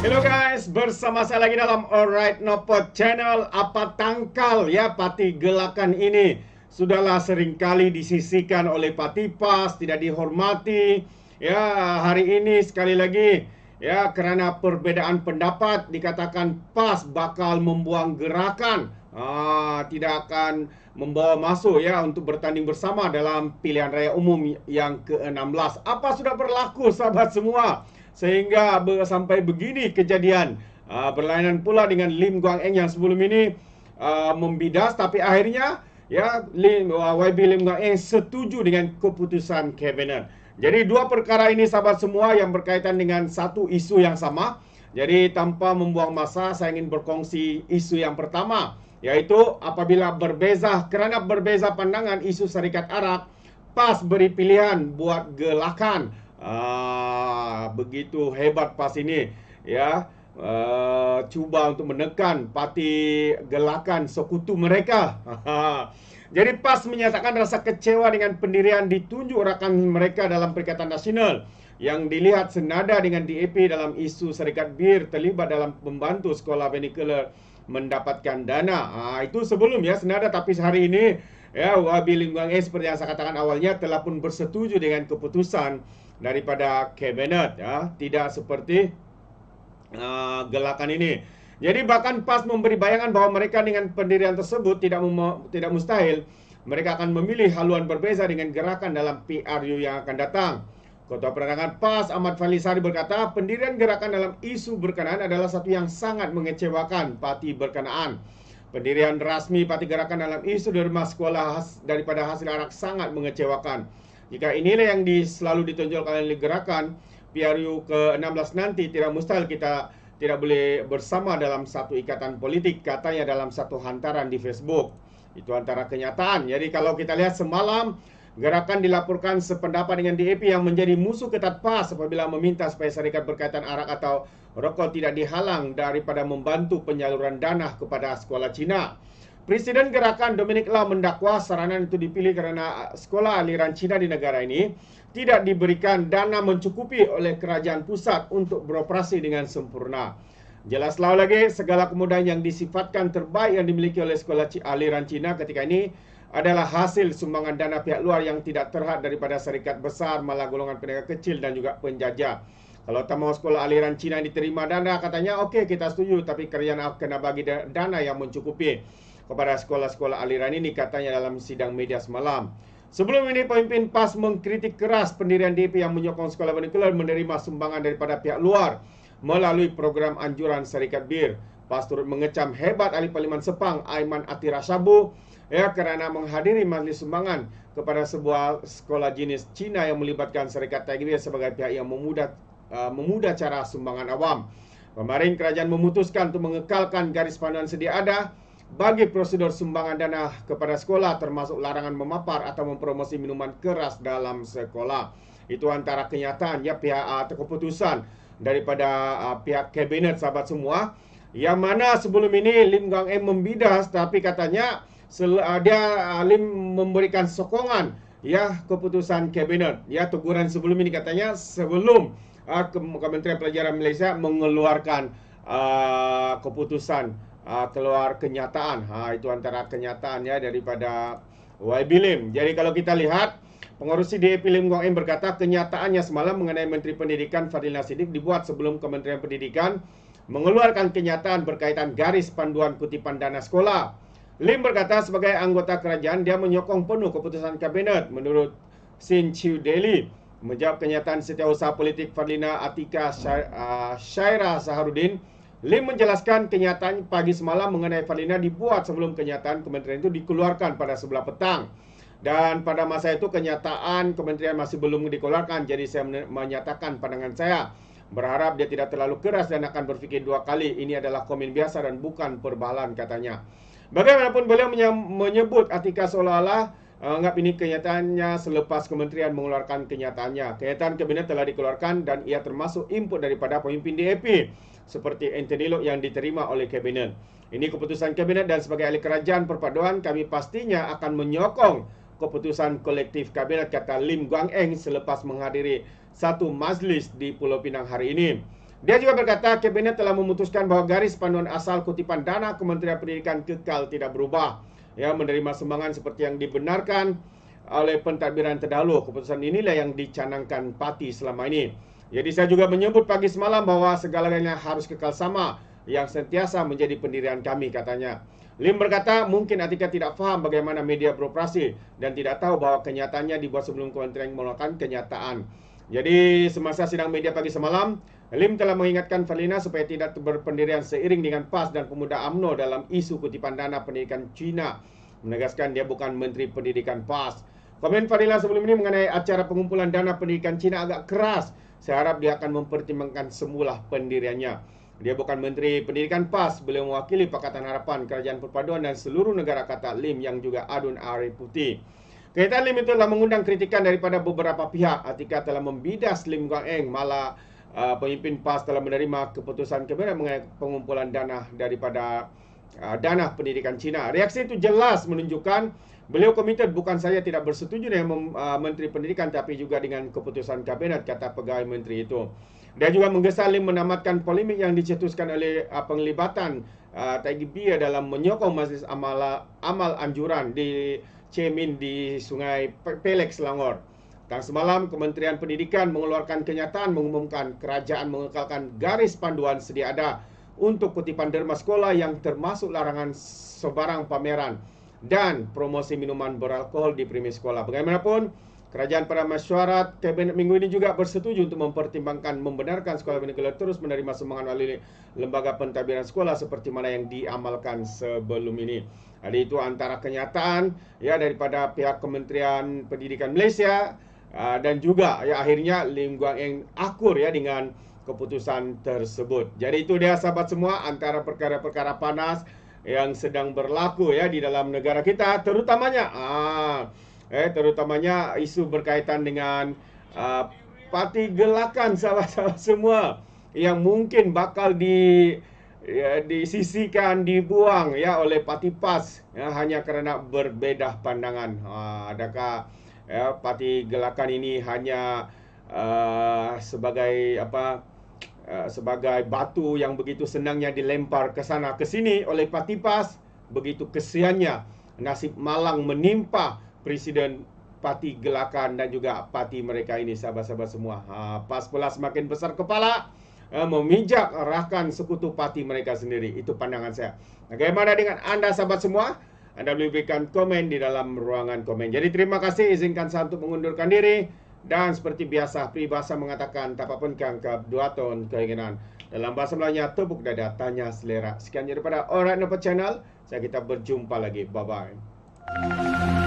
Hello guys, bersama saya lagi dalam Alright Nopot Channel. Apa tangkal ya parti gelakan ini? Sudahlah seringkali disisihkan oleh parti PAS, tidak dihormati. Ya, hari ini sekali lagi ya kerana perbedaan pendapat dikatakan PAS bakal membuang gerakan. Tidak akan membawa masuk ya untuk bertanding bersama dalam pilihan raya umum yang ke-16. Apa sudah berlaku sahabat semua? Sehingga sampai begini kejadian. Berlainan pula dengan Lim Guang Eng yang sebelum ini membidas, tapi akhirnya ya YB Lim Guang Eng setuju dengan keputusan kabinet. Jadi dua perkara ini sahabat semua yang berkaitan dengan satu isu yang sama. Jadi tanpa membuang masa, saya ingin berkongsi isu yang pertama, yaitu apabila kerana berbeza pandangan isu Syarikat Arab, PAS beri pilihan buat gelakan. Begitu hebat PAS ini ya, cuba untuk menekan parti gelakan sekutu mereka. Jadi PAS menyatakan rasa kecewa dengan pendirian ditunjuk rakan mereka dalam Perikatan Nasional yang dilihat senada dengan DAP dalam isu Syarikat Bir terlibat dalam membantu sekolah vernacular mendapatkan dana. Itu sebelum ya senada, tapi hari ini ya YB Lim Guang Eng seperti yang saya katakan awalnya telah pun bersetuju dengan keputusan daripada kabinet ya, tidak seperti gelakan ini. Jadi bahkan PAS memberi bayangan bahawa mereka dengan pendirian tersebut tidak mustahil mereka akan memilih haluan berbeza dengan gerakan dalam PRU yang akan datang. Ketua Penerangan PAS Ahmad Falisari berkata, pendirian gerakan dalam isu berkenaan adalah satu yang sangat mengecewakan parti berkenaan. Pendirian rasmi parti gerakan dalam isu derma sekolah daripada hasil arak sangat mengecewakan. Jika inilah yang selalu ditonjolkan oleh gerakan PRU ke-16 nanti, tidak mustahil kita tidak boleh bersama dalam satu ikatan politik, katanya dalam satu hantaran di Facebook. Itu antara kenyataan. Jadi kalau kita lihat semalam, gerakan dilaporkan sependapat dengan DAP yang menjadi musuh ketat PAS apabila meminta supaya syarikat berkaitan arak atau rokok tidak dihalang daripada membantu penyaluran dana kepada sekolah Cina. Presiden gerakan Dominic Lau mendakwa saranan itu dipilih kerana sekolah aliran Cina di negara ini tidak diberikan dana mencukupi oleh kerajaan pusat untuk beroperasi dengan sempurna. Jelas Lau lagi, segala kemudahan yang disifatkan terbaik yang dimiliki oleh sekolah aliran Cina ketika ini adalah hasil sumbangan dana pihak luar yang tidak terhad daripada syarikat besar, malah golongan peniaga kecil dan juga penjajah. Kalau tak mahu sekolah aliran Cina diterima dana, katanya okey kita setuju, tapi kerajaan kena bagi dana yang mencukupi kepada sekolah-sekolah aliran ini, katanya dalam sidang media semalam. Sebelum ini, pemimpin PAS mengkritik keras pendirian DAP yang menyokong sekolah vernacular menerima sumbangan daripada pihak luar melalui program anjuran Syarikat Bir. PAS turut mengecam hebat ahli Parlimen Sepang Aiman Atira Shabu ya kerana menghadiri majlis sumbangan kepada sebuah sekolah jenis Cina yang melibatkan Syarikat Tigrean sebagai pihak yang memudah cara sumbangan awam. Kemarin kerajaan memutuskan untuk mengekalkan garis panduan sedia ada bagi prosedur sumbangan dana kepada sekolah, termasuk larangan memapar atau mempromosi minuman keras dalam sekolah. Itu antara kenyataan ya pihak atau keputusan daripada pihak kabinet sahabat semua, yang mana sebelum ini Lim Guang Eng membidas, tapi katanya Lim memberikan sokongan ya keputusan kabinet. Ya, teguran sebelum ini katanya sebelum Kementerian Pelajaran Malaysia mengeluarkan keputusan keluar kenyataan. Itu antara kenyataan ya daripada YB Lim. Jadi kalau kita lihat, pengurusi DAP Lim Guang Eng berkata kenyataannya semalam mengenai Menteri Pendidikan Fadlina Siddiq dibuat sebelum Kementerian Pendidikan mengeluarkan kenyataan berkaitan garis panduan kutipan dana sekolah. Lim berkata sebagai anggota kerajaan dia menyokong penuh keputusan kabinet. Menurut Sin Chiu Daily, menjawab kenyataan setiausaha politik Fadlina Atika Syaira Saharudin, Lim menjelaskan kenyataan pagi semalam mengenai Fadlina dibuat sebelum kenyataan kementerian itu dikeluarkan pada sebelah petang. Dan pada masa itu kenyataan kementerian masih belum dikeluarkan, jadi saya menyatakan pandangan saya. Berharap dia tidak terlalu keras dan akan berfikir dua kali. Ini adalah komen biasa dan bukan perbalahan, katanya. Bagaimanapun beliau menyebut Atika seolah-olah anggap ini kenyataannya selepas kementerian mengeluarkan kenyataannya. Kenyataan kabinet telah dikeluarkan dan ia termasuk input daripada pemimpin DAP seperti Anthony Loke yang diterima oleh kabinet. Ini keputusan kabinet dan sebagai ahli kerajaan perpaduan kami pastinya akan menyokong keputusan kolektif kabinet, kata Lim Guang Eng selepas menghadiri satu majlis di Pulau Pinang hari ini. Dia juga berkata Kabinet telah memutuskan bahawa garis panduan asal kutipan dana Kementerian Pendidikan kekal tidak berubah. Ya, menerima sumbangan seperti yang dibenarkan oleh pentadbiran terdahulu. Keputusan inilah yang dicanangkan parti selama ini. Jadi saya juga menyebut pagi semalam bahawa segalanya harus kekal sama yang sentiasa menjadi pendirian kami, katanya. Lim berkata mungkin Atika tidak faham bagaimana media beroperasi dan tidak tahu bahawa kenyataannya dibuat sebelum kementerian melakukan kenyataan. Jadi semasa sidang media pagi semalam, Lim telah mengingatkan Fadlina supaya tidak berpendirian seiring dengan PAS dan pemuda UMNO dalam isu kutipan dana pendidikan Cina. Menegaskan dia bukan Menteri Pendidikan PAS. Komen Fadlina sebelum ini mengenai acara pengumpulan dana pendidikan Cina agak keras. Saya harap dia akan mempertimbangkan semula pendiriannya. Dia bukan Menteri Pendidikan PAS, beliau mewakili Pakatan Harapan, Kerajaan Perpaduan dan seluruh negara, kata Lim yang juga adun Ari Putih. Kenyataan Lim itu telah mengundang kritikan daripada beberapa pihak. Atika telah membidas Lim Guang Eng, malah pemimpin PAS telah menerima keputusan Kabinet mengenai pengumpulan dana daripada dana pendidikan Cina. Reaksi itu jelas menunjukkan beliau komited bukan saja tidak bersetuju dengan Menteri Pendidikan tapi juga dengan keputusan Kabinet, kata pegawai menteri itu. Dia juga menggesa Lim menamatkan polemik yang dicetuskan oleh penglibatan Taigi Bia dalam menyokong Majlis Amal Anjuran di Cemin di Sungai Pelek, Selangor. Dan semalam Kementerian Pendidikan mengeluarkan kenyataan mengumumkan kerajaan mengekalkan garis panduan sedia ada untuk kutipan derma sekolah yang termasuk larangan sebarang pameran dan promosi minuman beralkohol di premisi sekolah. Bagaimanapun, kerajaan pada mesyuarat Kabinet minggu ini juga bersetuju untuk mempertimbangkan membenarkan sekolah negeri terus menerima sumbangan oleh lembaga pentadbiran sekolah seperti mana yang diamalkan sebelum ini. Jadi itu antara kenyataan ya daripada pihak Kementerian Pendidikan Malaysia dan juga ya akhirnya Lim Guang Eng akur ya dengan keputusan tersebut. Jadi itu dia sahabat semua antara perkara-perkara panas yang sedang berlaku ya di dalam negara kita, terutamanya isu berkaitan dengan parti gelakan sahabat-sahabat semua yang mungkin bakal disisihkan, dibuang ya oleh parti PAS ya, hanya kerana berbeza pandangan. Adakah ya, parti gelakan ini hanya sebagai sebagai batu yang begitu senangnya dilempar ke sana ke sini oleh parti PAS, begitu kesiannya nasib malang menimpa Presiden parti gelakan dan juga parti mereka ini, sahabat-sahabat semua. PAS pula semakin besar kepala memijak arahkan sekutu parti mereka sendiri. Itu pandangan saya. Bagaimana dengan anda sahabat semua? Anda boleh berikan komen di dalam ruangan komen. Jadi terima kasih, izinkan saya untuk mengundurkan diri. Dan seperti biasa, peribahasa mengatakan tak apa pun kangkap 2 ton keinginan. Dalam bahasa Melayunya, tepuk dada, tanya selera. Sekian daripada Alright Nampak Channel. Kita berjumpa lagi. Bye-bye.